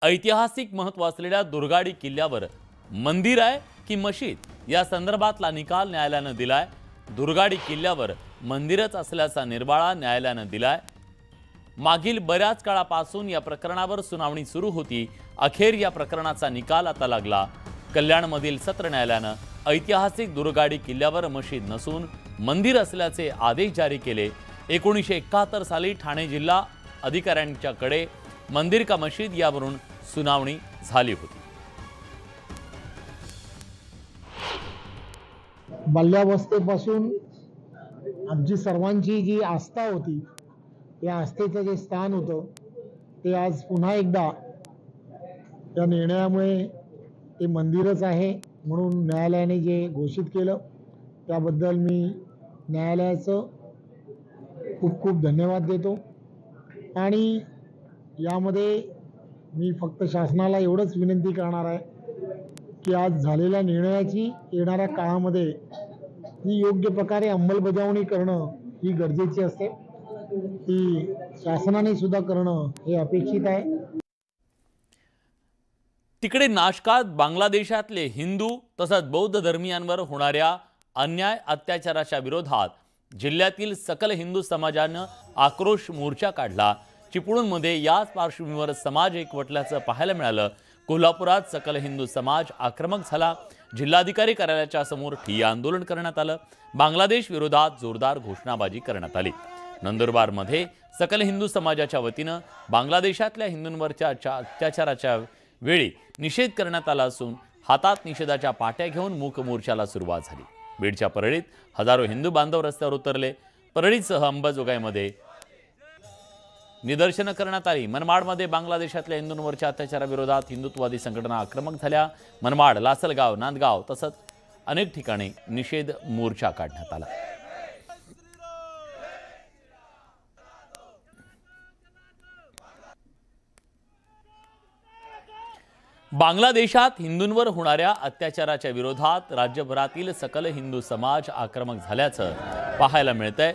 ऐतिहासिक महत्त्व असलेल्या दुर्गाडी किल्ल्यावर मंदिर आहे की मशीद या संदर्भातला निकाल न्यायालयाने दिलाय। दुर्गाडी किल्ल्यावर मंदिरच असल्याचा निर्वाळा न्यायालयाने दिलाय। मागील बऱ्याच काळापासून या प्रकरणावर सुनावणी सुरू होती। अखेर या प्रकरणाचा निकाल आता लागला। कल्याणमधील सत्र न्यायालयाने ऐतिहासिक दुर्गाडी किल्ल्यावर मशीद नसून मंदिर असल्याचे आदेश जारी केले। 1971 साली ठाणे जिल्हा अधिकाऱ्यांच्याकडे मंदिर का मशीद यावरून सुनावणी झाली होती। बाल्यावस्थेपासून आमची सर्वांची जी आस्था होती, या आस्थेचं जे स्थान होतं ते आज पुन्हा एकदा त्या निर्णयामुळे ते मंदिरच आहे म्हणून न्यायालयाने जे घोषित केलं त्याबद्दल मी न्यायालयाचं खूप खूप धन्यवाद देतो। आणि यामध्ये मी फक्त शासनाला एवढंच विनंती करणार आहे की आज झालेल्या निर्णयाची येणाऱ्या काळामध्ये ही योग्य प्रकारे अंमलबजावणी करणं ही गरजेची असते। ती शासनाने सुद्धा करणं हे अपेक्षित आहे। तिकडे नाशकात बांगलादेशातले हिंदू तसंच बौद्ध धर्मीयांवर होणाऱ्या अन्याय अत्याचाराच्या विरोधात जिल्ह्यातील सकल हिंदू समाजाने आक्रोश मोर्चा काढला। चिपळूणमध्ये याच पार्श्वभूमीवर समाज एकवटल्याचं पाहायला मिळालं। कोल्हापुरात सकल हिंदू समाज आक्रमक झाला। जिल्हाधिकारी कार्यालयाच्या समोर ठिय्या आंदोलन करण्यात आलं। बांगलादेश विरोधात जोरदार घोषणाबाजी करण्यात आली। नंदुरबारमध्ये सकल हिंदू समाजाच्या वतीनं बांगलादेशातल्या हिंदूंवरच्या अत्याचाराच्या वेळी निषेध करण्यात आला असून हातात निषेधाच्या पाट्या घेऊन मूक मोर्चाला सुरुवात झाली। बीडच्या परळीत हजारो हिंदू बांधव रस्त्यावर उतरले। परळीसह अंबाजोगाईमध्ये निदर्शनं करण्यात आली। मनमाडमध्ये बांगलादेशातल्या हिंदूंवरच्या अत्याचाराविरोधात हिंदुत्ववादी संघटना आक्रमक झाल्या। मनमाड, लासलगाव, नांदगाव तसंच अनेक ठिकाणी निषेध मोर्चा काढण्यात आला। बांगलादेशात हिंदूंवर होणाऱ्या अत्याचाराच्या विरोधात राज्यभरातील सकल हिंदू समाज आक्रमक झाल्याचं पाहायला मिळतंय।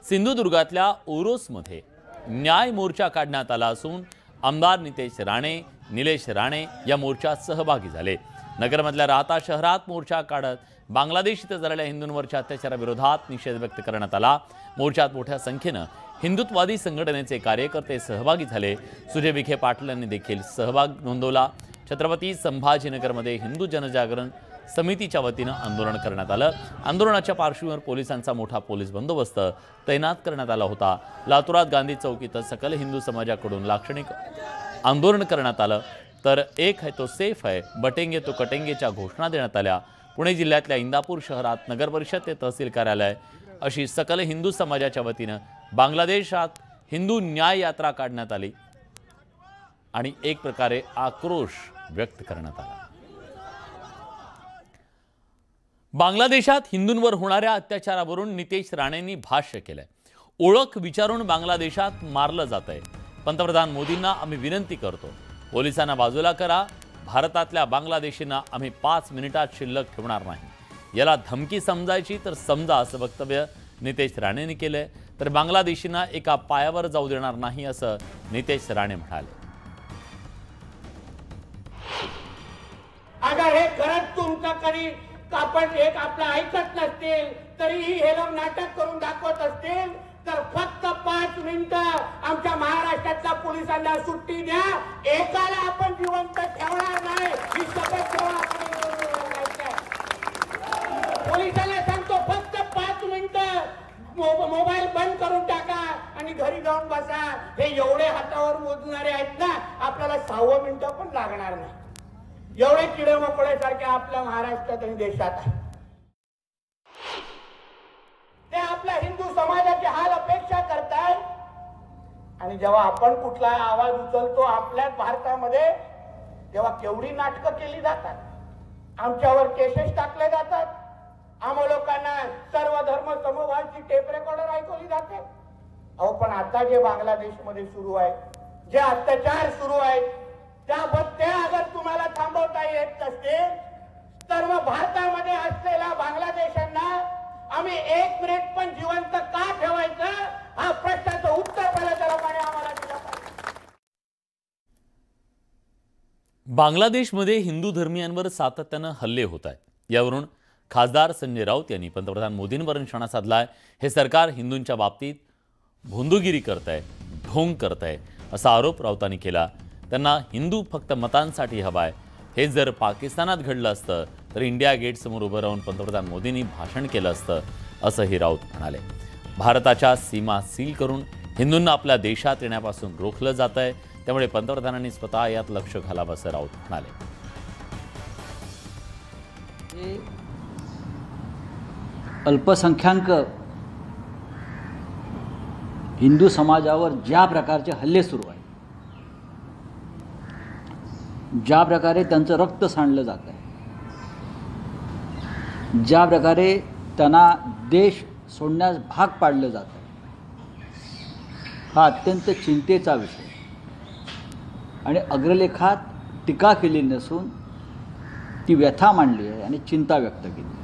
सिंधुदुर्गातल्या ओरोसमध्ये न्याय मोर्चा काढण्यात आला असून आमदार नितेश राणे, निलेश राणे या मोर्चात सहभागी झाले। नगरमधल्या राहता शहरात मोर्चा काढत बांगलादेश इथं झालेल्या हिंदूंवरच्या अत्याचाराविरोधात निषेध व्यक्त करण्यात आला। मोर्चात मोठ्या संख्येनं हिंदुत्ववादी संघटनेचे कार्यकर्ते सहभागी झाले। सुजय विखे पाटील यांनी देखील सहभाग नोंदवला। छत्रपती संभाजीनगरमध्ये हिंदू जनजागरण समितीच्या वतीनं आंदोलन करण्यात आलं। आंदोलनाच्या पार्श्वभूमीवर पोलिसांचा मोठा पोलीस बंदोबस्त तैनात करण्यात आला होता। लातूरात गांधी चौक इथं सकल हिंदू समाजाकडून लाक्षणिक आंदोलन करण्यात आलं। तर एक है तो सेफ है, बटेंगे तो कटेंगेच्या घोषणा देण्यात आल्या। पुणे जिल्ह्यातल्या इंदापूर शहरात नगर परिषद ते तहसील कार्यालय अशी सकल हिंदू समाजाच्या वतीनं बांगलादेशात हिंदू न्याय यात्रा काढण्यात आली आणि एक प्रकारे आक्रोश व्यक्त करण्यात आला। बांगलादेशात हिंदूंवर होणाऱ्या अत्याचारावरून नितेश राणेंनी भाष्य केलंय। ओळख विचारून बांगलादेशात मारलं जातंय। पंतप्रधान मोदींना आम्ही विनंती करतो, पोलिसांना बाजूला करा। भारतातल्या बांगलादेशींना आम्ही 5 मिनिटात शिल्लक ठेवणार नाही। याला धमकी समजायची तर समजा असं वक्तव्य नितेश राणेंनी केलंय। तर बांगलादेशींना एका पायावर जाऊ देणार नाही असं नितेश राणे म्हणाले। अगर हे खरंच तुमचं कधी आपण एक आपलं ऐकत नसतील तरीही हे लोक नाटक करून दाखवत असतील तर फक्त 5 मिनिटं आमच्या महाराष्ट्रातल्या पोलिसांना सुट्टी द्या। एकाला आपण जिवंत ठेवणार नाही ही शपथ पोलिसांना सांगतो, फक्त 5 मिनिटं मोबाईल बंद करून टाका आणि घरी जाऊन बसा। हे एवढे हातावर मोजणारे आहेत ना, आपल्याला 6 मिनिटं पण लागणार नाही। एवढे किडे मकोड्यासारखे आपल्या महाराष्ट्रात आणि देशात आहे। ते आपल्या हिंदू समाजाचे हाल अपेक्षा करतात आणि जेव्हा आपण कुठला आवाज उचलतो आपल्या भारतामध्ये तेव्हा केवढी नाटकं केली जातात। आमच्यावर केसेस टाकले जातात। आम्हा लोकांना सर्व धर्म समभावाची टेप रेकॉर्डर ऐकवली जाते। अहो पण आता जे बांगलादेशमध्ये सुरू आहे, जे अत्याचार सुरू आहेत त्याबद्दल अगर तुम्हाला थांबवता येत नसतील तर मग भारतामध्ये असलेल्या बांगलादेशांना आम्ही 1 मिनिट पण जिवंत का ठेवायचं हा प्रश्नाचं उत्तर पहिल्या त्या लोकांनी आम्हाला दिलं पाहिजे। बांगलादेशमध्ये हिंदू धर्मियांवर सातत्यानं हल्ले होत आहेत. यावरून खासदार संजय राऊत यांनी पंतप्रधान मोदींवर निशाणा साधलाय. हे सरकार हिंदूंच्या बाबतीत भोंदूगिरी करतंय, ढोंग करतंय असा आरोप राऊतांनी केला. त्यांना हिंदू फक्त मतांसाठी हवाय. हे जर पाकिस्तानात घडलं असतं तर इंडिया गेटसमोर उभं राहून पंतप्रधान मोदींनी भाषण केलं असतं असंही राऊत म्हणाले. भारताच्या सीमा सील करून हिंदूंना आपल्या देशात येण्यापासून रोखलं जात आहे. त्यामुळे पंतप्रधानांनी स्वतः यात लक्ष घालावं असं राऊत म्हणाले. अल्पसंख्याक हिंदू समाजावर ज्या प्रकारचे हल्ले सुरू आहेत, ज्या प्रकारे त्यांचं रक्त सांडलं जात आहे, ज्या प्रकारे त्यांना देश सोडण्यास भाग पाडलं जात आहे, हा अत्यंत चिंतेचा विषय आणि अग्रलेखात टीका केली नसून ती व्यथा मांडली आहे आणि चिंता व्यक्त केली.